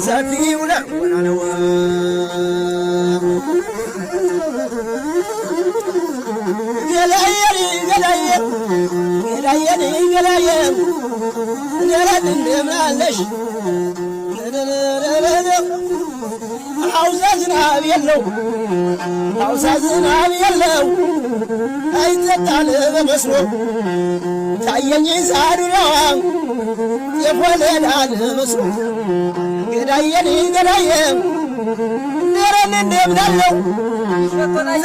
ሰፊው ለሆነ ነው ገላየሪ ገላየ ገላየሪ ገላየ ገላት እንደምናለሽ አውሳ ዝናብ የለው አውሳ ዝናብ የለው አይጠጣል በመስሎ ታየኝ ሳዱራዋ የፎለላል መስሎ ገዳየን ገዳየ ነረን እንደምናለው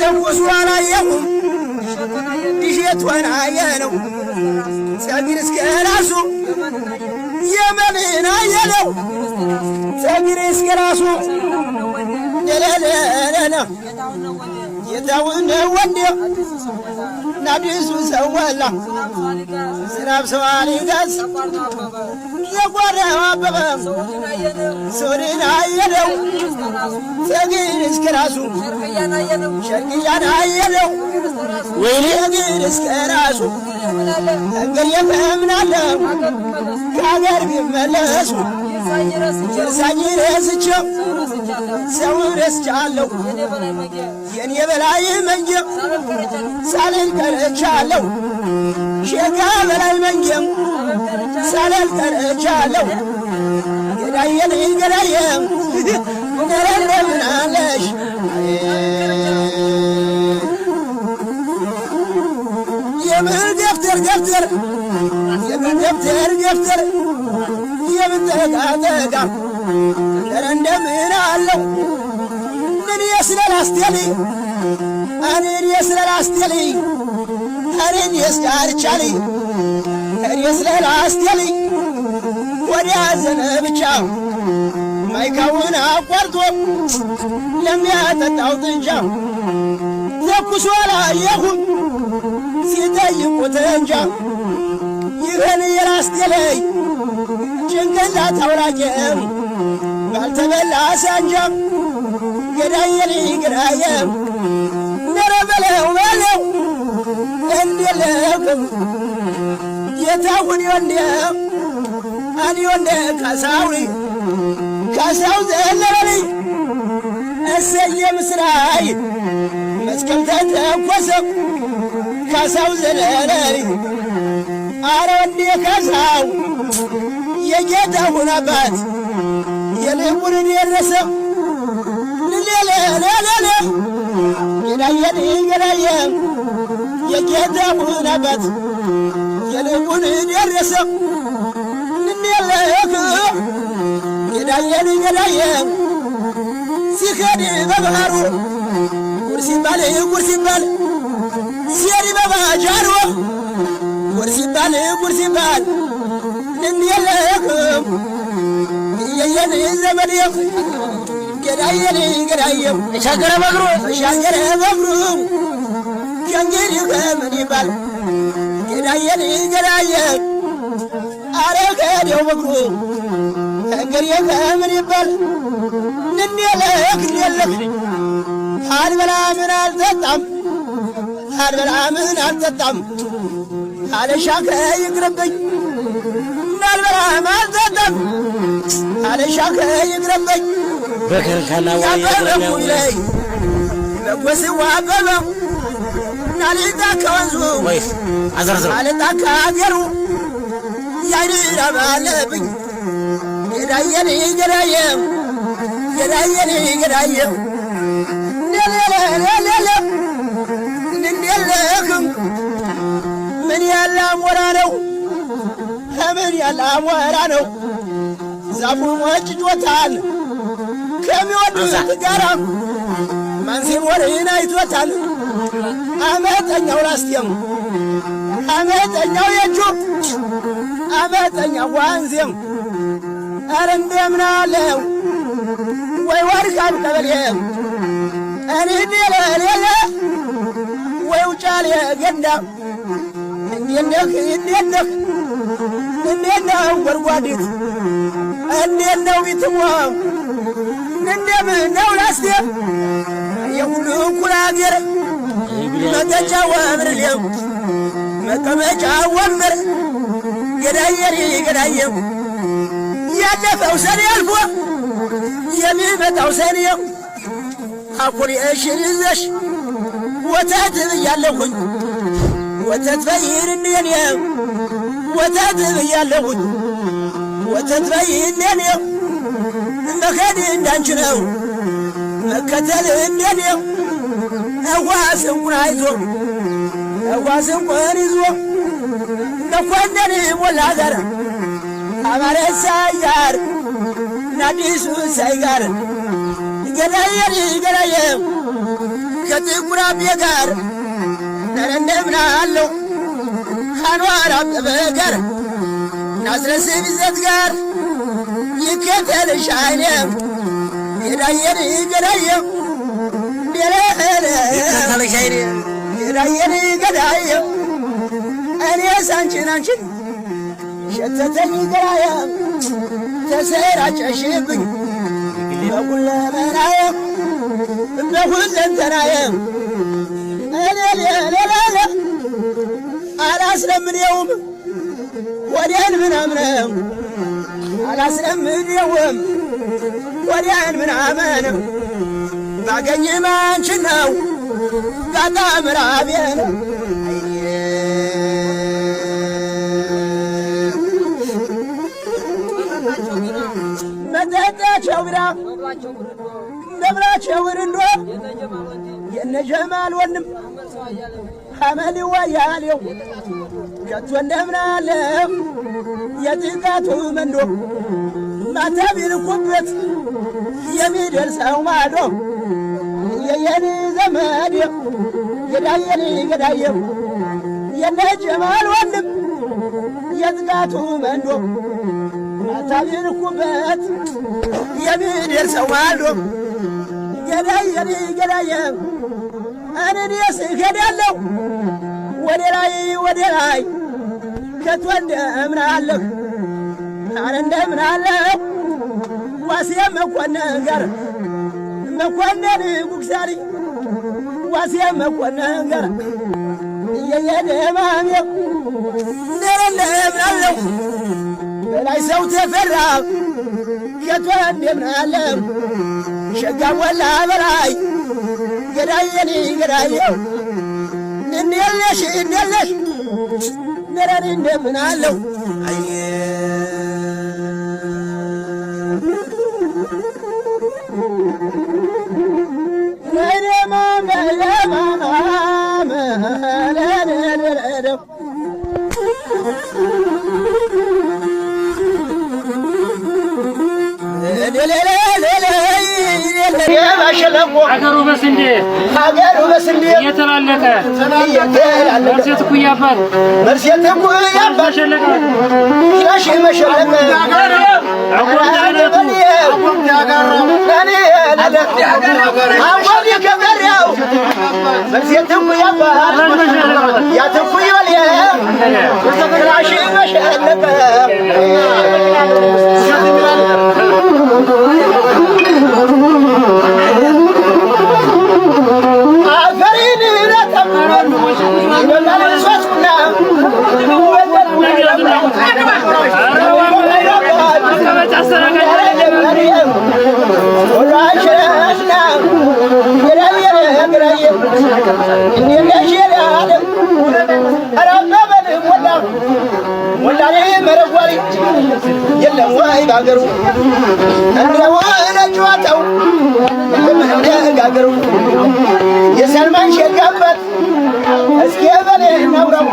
ዘውስዋና የሁም ይሸቶናየ ነው ጸግር እስከ ራሱ የመብና የለው ጸግር እስከ ራሱ ለለለለ የታውን ወንድ ናዲሱ ሰወላ ዝናብ ሰዋሊ ጋስ የጓራው አበበ ሶሪና የለው ጸግር እስከ ራሱ ሸርቅያና የለው ወይኔ ጸግር እስከ ራሱ እንግዲህ የምናለው ከአገር ቢመለሱ የርሳኝ ረስቸው ሰው ረስቻለሁ የኔ በላይ መንጀም ሳልል ቀረቻለሁ ሼካ በላይ መንጀም ሳልል ቀረቻለሁ ገዳየን ገዳየም እንደምናለሽ የምን ገፍተር ገፍተር የምን ገፍተር ገፍተር የምን ተጋተጋ እንደምን አለው ምን የስለላስቴሊ እኔን የስለላስቴሊ እኔን የስዳርቻሊ እኔ የስለላስቴሊ ወዲያ ዘነብቻ ማይካውን አቋርጦ ለሚያጠጣው ጥንጃ ተኩሶ ላየሁም ሲጠይቁት እንጃ ይህን የላስቴለይ ጭንቅላት አውራጀም ባልተበላ ሳንጃ ገዳየን ገዳየም ነረ በለው በለው እንዲለቅም የታውን ወንደ አኒ ወንደ ካሳዊ ካሳው ዘለበልይ እሰየ ምስራይ መስከም ተተኮሰ ካሳው ዘለበልይ አረ ወንደ ካሳው የጌታውን አባት የልቡን ደረሰ ለለለለለ ገዳየን ገዳየ የጌታውን አባት የልቡን ደረሰ ለለለከ ገዳየን ገዳየ ሲከዲ በባህሩ ጉርሲባል ጉርሲባል ሲሪ በባጃሩ ጉርሲባል ጉርሲባል ለለለከ የየን ዘመድየም ገዳየን ገዳየ ሻገረ በግሩ ከእንግዲህ ከምን ይባል ገዳየን ገዳየ አረ ከዴው በግሩ ከእንግዲህ ከምን ይባል እንዴለክ አልበላ ምን አልጠጣም አልበላ ምን አልጠጣም አለሻከ ይቅርብኝ አልበላ አልጠጣም አለሻከ ይቅርብኝ በከርካላ ወይ ለወስዋ አበበ ናሊታ ከወንዙ ወይስ አዘርዘር አለታ ከአገሩ ያይራ ባለብኝ ገዳየን ገዳየ ገዳየን ገዳየ ለለለለለ እንደለክም ምን ያለ አሞራ ነው ምን ያለ አሞራ ነው ዛፉ ሞጭቶታል ከሚወዱት ጋራ ማን ሲወርህን አይቶታል አመጠኛው ላስቴም አመጠኛው የጁ አመጠኛው ዋንዜም አረ እንደምናለው ወይ ወርቃን ቀበሌም እኔ ደለለለ ወይ ውጫሌ ገንዳ እንዴት ነው ጎርጓዲት እንዴት ነው ቢትሞ እንደምን ነው ላስቴ የሁሉ እኩል አገር መጠጫ ወምርሌው መቀመጫ ወንበር ገዳየሪ ገዳየው ያለፈው ሰኔ አልፎ በሚመጣው ሰኔው አኩሪሽን ይዘሽ ወተት ብያለሁኝ ወተት በይርኔኔ ወተት ብያለሁኝ ወተት በይርኔኔ መከድ እንዳንቺ ነው መከተል እንደኔው እዋስንቁን አይዞ እዋስንቁን ይዞ መኮንን ሞላ ጋር አማረ ሳያር ናዲሱ ሳይጋር ገዳየር ገዳየ ከጥቁር አቤ ጋር ነረንደምና አለው አንዋር አበበ ጋር ናዝረስ ቢዘት ጋር ይከተልሽ አይኔ ገዳየር ገዳየ ይከተልሽ አይኔ ገዳየር ገዳየ እኔ ሳንቺን አንቺን ሸተተኝ ገዳየ ተሰራጨሽብኝ በሁለመናየ በሁለንተናየ እኔ ሌላ አላስለምኔውም ወዲያን ምናምነው አላስለምኔውም ወዲያን ምናምነው ባገኝ ማንችን ነው ጋጣ ምራቤን መጠጣቸው ግራ ነብላቸው ውርንዶ የነጀማል ወንድም ሐመል ወያሌው ከቶ እንደምናለው የጥቃቱ መንዶ ማታ ቢልኩበት የሚደርሰው ማዶ የየኔ ዘመድ ገዳየኔ ገዳየው የነጀማል ወንድም የጥቃቱ መንዶ ማታ ቢልኩበት የሚደርሰው ማዶ ገዳየኔ ገዳየው እኔስ እሄዳለሁ ወደ ላይ ከቶ እንደምናለሁ አረ እንደምናለሁ ዋሴ መኮንን ጋር መኮንን ጉግሳሪ ዋሴ መኮንን ጋር የየደማሜው እንደምናለሁ በላይ ሰው ተፈራ ከቶ እንደምናለሁ ሸጋ ወላ በላይ ገዳየኔ ገዳየው እንደለሽ ነረን እንደምናለው አየ አገሩ በስንዴ እየተላለቀ መርሴት ኩያባት መሸለቀ ሻሽ መሸለቀ የለም ወይ ባገሩ እንደው ለጨዋታው የሰልማን ሸጋበት እስኪ በሌ ነውረው